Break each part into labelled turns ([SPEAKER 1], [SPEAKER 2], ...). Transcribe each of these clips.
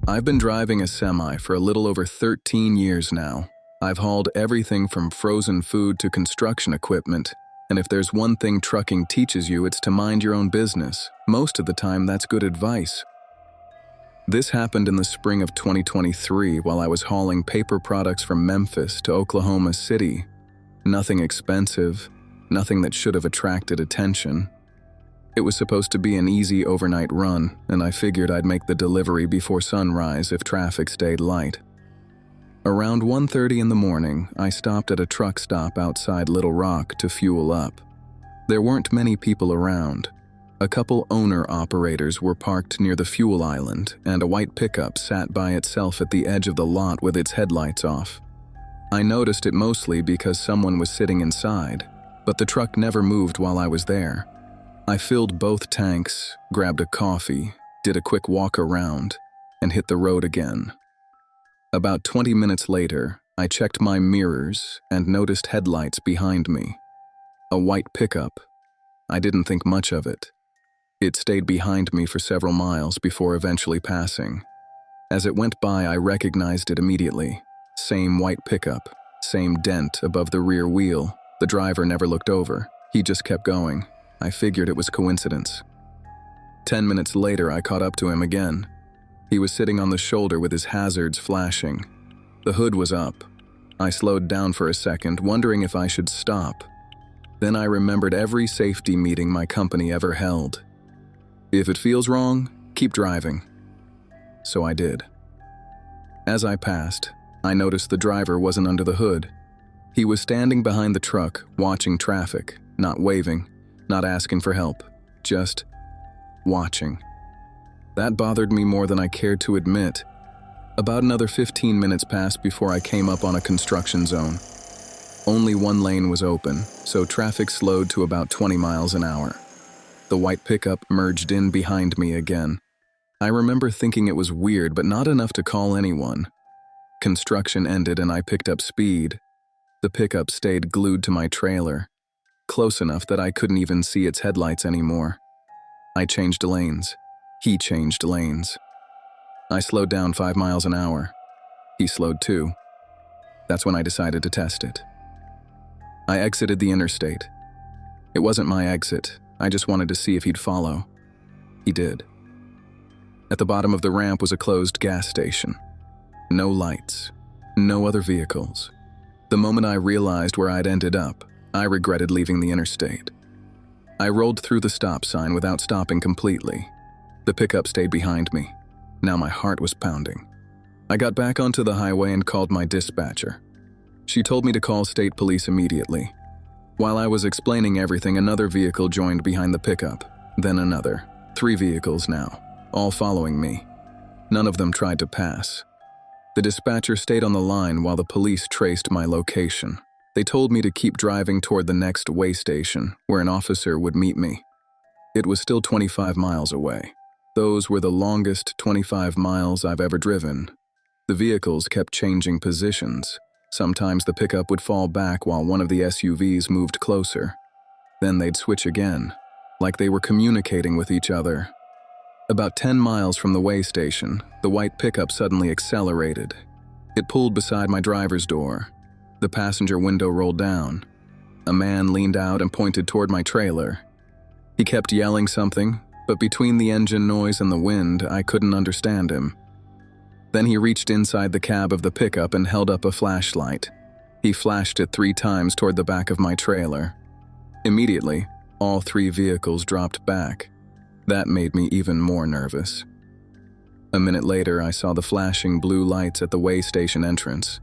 [SPEAKER 1] I've been driving a semi for a little over 13 years now. I've hauled everything from frozen food to construction equipment, and if there's one thing trucking teaches you, it's to mind your own business. Most of the time, that's good advice. This happened in the spring of 2023 while I was hauling paper products from Memphis to Oklahoma City. Nothing expensive, nothing that should have attracted attention. It was supposed to be an easy overnight run, and I figured I'd make the delivery before sunrise if traffic stayed light. Around 1:30 in the morning, I stopped at a truck stop outside Little Rock to fuel up. There weren't many people around. A couple owner-operators were parked near the fuel island, and a white pickup sat by itself at the edge of the lot with its headlights off. I noticed it mostly because someone was sitting inside, but the truck never moved while I was there. I filled both tanks, grabbed a coffee, did a quick walk around, and hit the road again. About 20 minutes later, I checked my mirrors and noticed headlights behind me. A white pickup. I didn't think much of it. It stayed behind me for several miles before eventually passing. As it went by, I recognized it immediately. Same white pickup, same dent above the rear wheel. The driver never looked over. He just kept going. I figured it was coincidence. 10 minutes later, I caught up to him again. He was sitting on the shoulder with his hazards flashing. The hood was up. I slowed down for a second, wondering if I should stop. Then I remembered every safety meeting my company ever held. If it feels wrong, keep driving. So I did. As I passed, I noticed the driver wasn't under the hood. He was standing behind the truck, watching traffic, not waving, not asking for help, just watching. That bothered me more than I cared to admit. About another 15 minutes passed before I came up on a construction zone. Only one lane was open, so traffic slowed to about 20 miles an hour. The white pickup merged in behind me again. I remember thinking it was weird, but not enough to call anyone. Construction ended and I picked up speed. The pickup stayed glued to my trailer, close enough that I couldn't even see its headlights anymore. I changed lanes. He changed lanes. I slowed down 5 miles an hour. He slowed too. That's when I decided to test it. I exited the interstate. It wasn't my exit. I just wanted to see if he'd follow. He did. At the bottom of the ramp was a closed gas station. No lights. No other vehicles. The moment I realized where I'd ended up, I regretted leaving the interstate. I rolled through the stop sign without stopping completely. The pickup stayed behind me. Now my heart was pounding. I got back onto the highway and called my dispatcher. She told me to call state police immediately. While I was explaining everything, another vehicle joined behind the pickup, then another. 3 vehicles now, all following me. None of them tried to pass. The dispatcher stayed on the line while the police traced my location. They told me to keep driving toward the next way station, where an officer would meet me. It was still 25 miles away. Those were the longest 25 miles I've ever driven. The vehicles kept changing positions. Sometimes the pickup would fall back while one of the SUVs moved closer. Then they'd switch again, like they were communicating with each other. About 10 miles from the way station, the white pickup suddenly accelerated. It pulled beside my driver's door. The passenger window rolled down. A man leaned out and pointed toward my trailer. He kept yelling something, but between the engine noise and the wind, I couldn't understand him. Then he reached inside the cab of the pickup and held up a flashlight. He flashed it 3 times toward the back of my trailer. Immediately, all 3 vehicles dropped back. That made me even more nervous. A minute later, I saw the flashing blue lights at the way station entrance.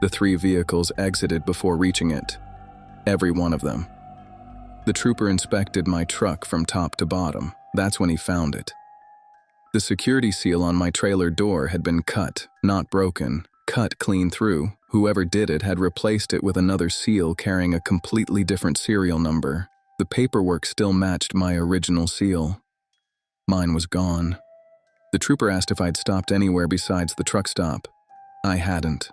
[SPEAKER 1] The 3 vehicles exited before reaching it. Every one of them. The trooper inspected my truck from top to bottom. That's when he found it. The security seal on my trailer door had been cut, not broken, cut clean through. Whoever did it had replaced it with another seal carrying a completely different serial number. The paperwork still matched my original seal. Mine was gone. The trooper asked if I'd stopped anywhere besides the truck stop. I hadn't.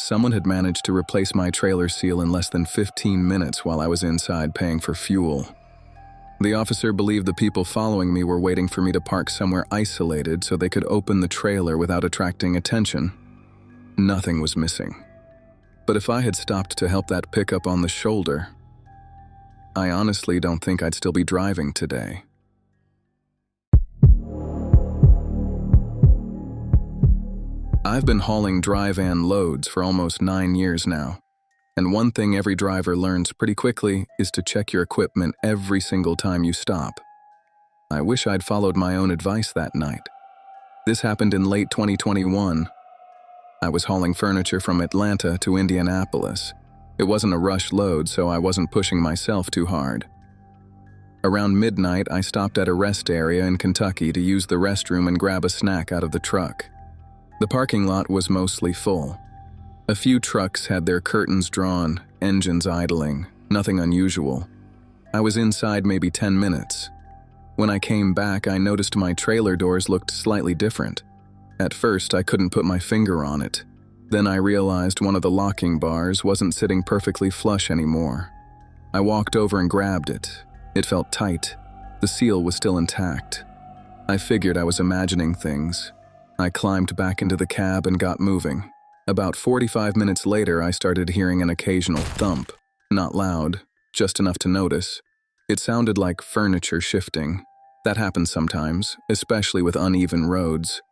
[SPEAKER 1] Someone had managed to replace my trailer seal in less than 15 minutes while I was inside paying for fuel. The officer believed the people following me were waiting for me to park somewhere isolated so they could open the trailer without attracting attention. Nothing was missing. But if I had stopped to help that pickup on the shoulder, I honestly don't think I'd still be driving today. I've been hauling dry van loads for almost 9 years now, and one thing every driver learns pretty quickly is to check your equipment every single time you stop. I wish I'd followed my own advice that night. This happened in late 2021. I was hauling furniture from Atlanta to Indianapolis. It wasn't a rush load, so I wasn't pushing myself too hard. Around midnight, I stopped at a rest area in Kentucky to use the restroom and grab a snack out of the truck. The parking lot was mostly full. A few trucks had their curtains drawn, engines idling, nothing unusual. I was inside maybe 10 minutes. When I came back, I noticed my trailer doors looked slightly different. At first, I couldn't put my finger on it. Then I realized one of the locking bars wasn't sitting perfectly flush anymore. I walked over and grabbed it. It felt tight. The seal was still intact. I figured I was imagining things. I climbed back into the cab and got moving. About 45 minutes later, I started hearing an occasional thump. Not loud, just enough to notice. It sounded like furniture shifting. That happens sometimes, especially with uneven roads.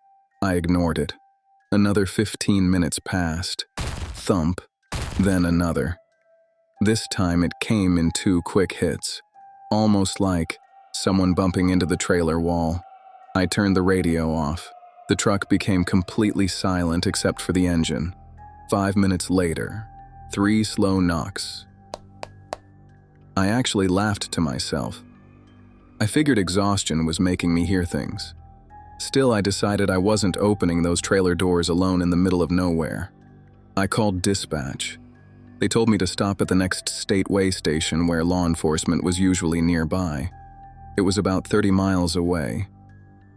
[SPEAKER 1] I ignored it. Another 15 minutes passed. Thump, then another. This time it came in 2 quick hits, almost like someone bumping into the trailer wall. I turned the radio off. The truck became completely silent except for the engine. 5 minutes later, 3 slow knocks. I actually laughed to myself. I figured exhaustion was making me hear things. Still, I decided I wasn't opening those trailer doors alone in the middle of nowhere. I called dispatch. They told me to stop at the next state way station where law enforcement was usually nearby. It was about 30 miles away.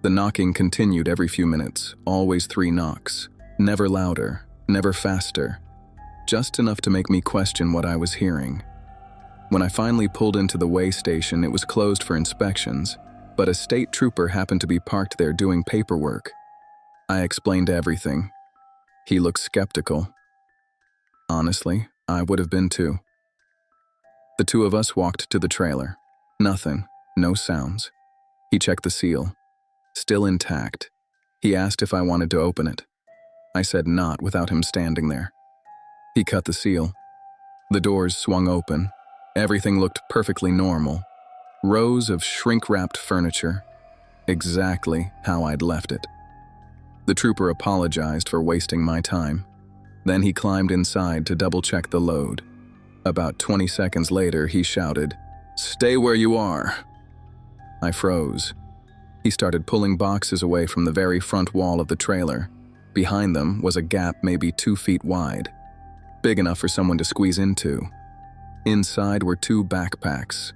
[SPEAKER 1] The knocking continued every few minutes, always 3 knocks. Never louder, never faster. Just enough to make me question what I was hearing. When I finally pulled into the way station, it was closed for inspections, but a state trooper happened to be parked there doing paperwork. I explained everything. He looked skeptical. Honestly, I would have been too. The 2 of us walked to the trailer. Nothing, no sounds. He checked the seal. Still intact. He asked if I wanted to open it. I said not without him standing there. He cut the seal. The doors swung open. Everything looked perfectly normal. Rows of shrink-wrapped furniture. Exactly how I'd left it. The trooper apologized for wasting my time. Then he climbed inside to double-check the load. About 20 seconds later, he shouted, "Stay where you are." I froze. He started pulling boxes away from the very front wall of the trailer. Behind them was a gap maybe 2 feet wide, big enough for someone to squeeze into. Inside were 2 backpacks,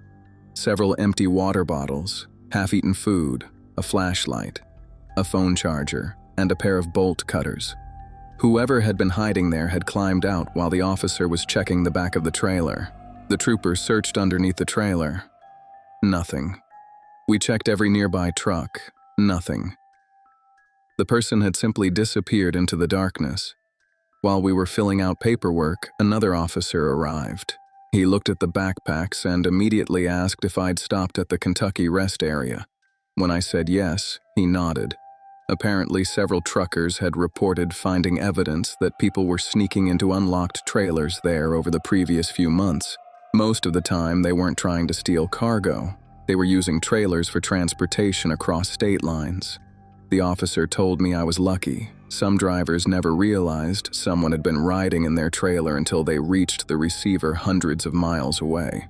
[SPEAKER 1] several empty water bottles, half-eaten food, a flashlight, a phone charger, and a pair of bolt cutters. Whoever had been hiding there had climbed out while the officer was checking the back of the trailer. The trooper searched underneath the trailer. Nothing. We checked every nearby truck. Nothing. The person had simply disappeared into the darkness. While we were filling out paperwork, another officer arrived. He looked at the backpacks and immediately asked if I'd stopped at the Kentucky rest area. When I said yes, he nodded. Apparently, several truckers had reported finding evidence that people were sneaking into unlocked trailers there over the previous few months. Most of the time, they weren't trying to steal cargo. They were using trailers for transportation across state lines. The officer told me I was lucky. Some drivers never realized someone had been riding in their trailer until they reached the receiver hundreds of miles away.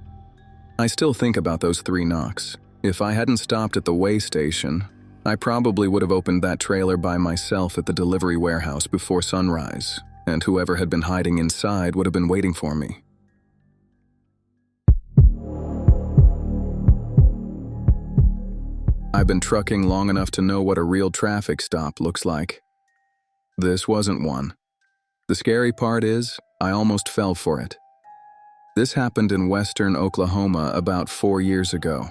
[SPEAKER 1] I still think about those 3 knocks. If I hadn't stopped at the way station, I probably would have opened that trailer by myself at the delivery warehouse before sunrise, and whoever had been hiding inside would have been waiting for me. I've been trucking long enough to know what a real traffic stop looks like. This wasn't one. The scary part is, I almost fell for it. This happened in western Oklahoma about 4 years ago.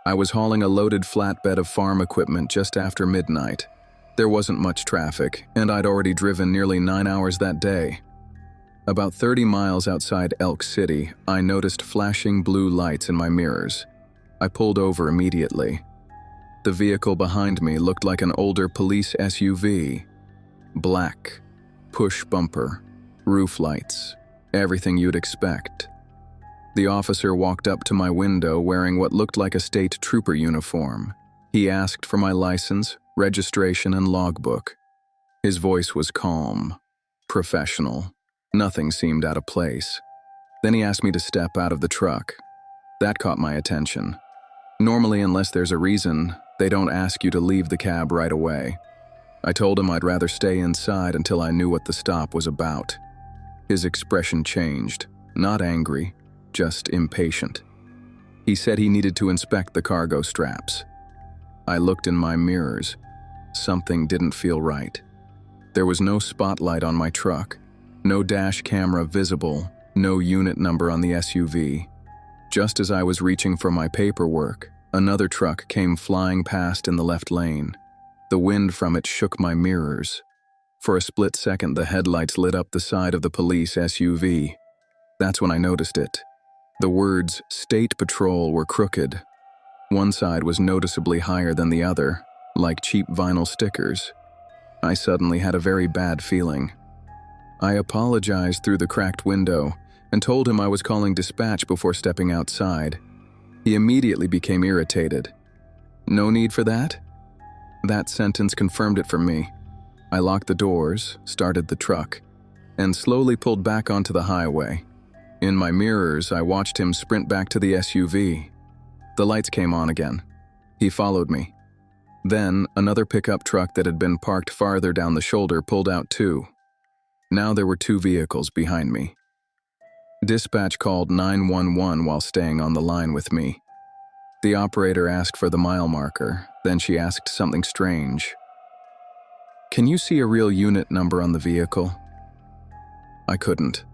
[SPEAKER 1] I was hauling a loaded flatbed of farm equipment just after midnight. There wasn't much traffic, and I'd already driven nearly 9 hours that day. About 30 miles outside Elk City, I noticed flashing blue lights in my mirrors. I pulled over immediately. The vehicle behind me looked like an older police SUV. Black, push bumper, roof lights, everything you'd expect. The officer walked up to my window wearing what looked like a state trooper uniform. He asked for my license, registration, and logbook. His voice was calm, professional. Nothing seemed out of place. Then he asked me to step out of the truck. That caught my attention. Normally, unless there's a reason, they don't ask you to leave the cab right away. I told him I'd rather stay inside until I knew what the stop was about. His expression changed, not angry, just impatient. He said he needed to inspect the cargo straps. I looked in my mirrors. Something didn't feel right. There was no spotlight on my truck, no dash camera visible, no unit number on the SUV. Just as I was reaching for my paperwork, another truck came flying past in the left lane. The wind from it shook my mirrors. For a split second, the headlights lit up the side of the police SUV. That's when I noticed it. The words State Patrol were crooked. One side was noticeably higher than the other, like cheap vinyl stickers. I suddenly had a very bad feeling. I apologized through the cracked window and told him I was calling dispatch before stepping outside. He immediately became irritated. No need for that? That sentence confirmed it for me. I locked the doors, started the truck, and slowly pulled back onto the highway. In my mirrors, I watched him sprint back to the SUV. The lights came on again. He followed me. Then, another pickup truck that had been parked farther down the shoulder pulled out too. Now there were 2 vehicles behind me. Dispatch called 911 while staying on the line with me. The operator asked for the mile marker, then she asked something strange. "Can you see a real unit number on the vehicle?" I couldn't.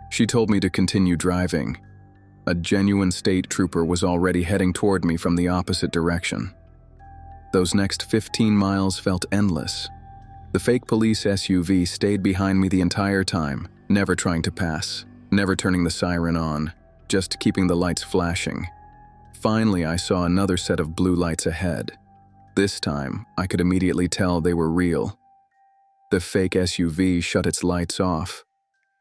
[SPEAKER 1] She told me to continue driving. A genuine state trooper was already heading toward me from the opposite direction. Those next 15 miles felt endless. The fake police SUV stayed behind me the entire time, never trying to pass, never turning the siren on, just keeping the lights flashing. Finally, I saw another set of blue lights ahead. This time, I could immediately tell they were real. The fake SUV shut its lights off.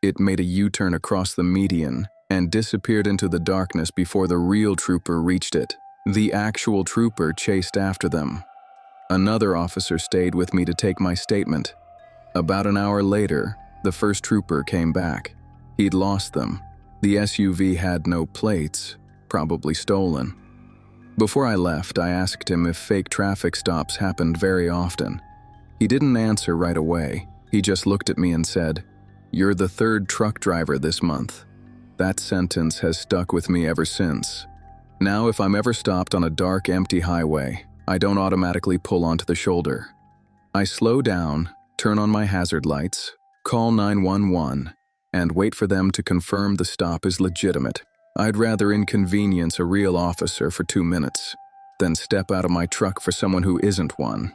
[SPEAKER 1] It made a U-turn across the median and disappeared into the darkness before the real trooper reached it. The actual trooper chased after them. Another officer stayed with me to take my statement. About an hour later, the first trooper came back. He'd lost them. The SUV had no plates, probably stolen. Before I left, I asked him if fake traffic stops happened very often. He didn't answer right away. He just looked at me and said, "You're the 3rd truck driver this month." That sentence has stuck with me ever since. Now, if I'm ever stopped on a dark, empty highway, I don't automatically pull onto the shoulder. I slow down, turn on my hazard lights, call 911, and wait for them to confirm the stop is legitimate. I'd rather inconvenience a real officer for 2 minutes than step out of my truck for someone who isn't one.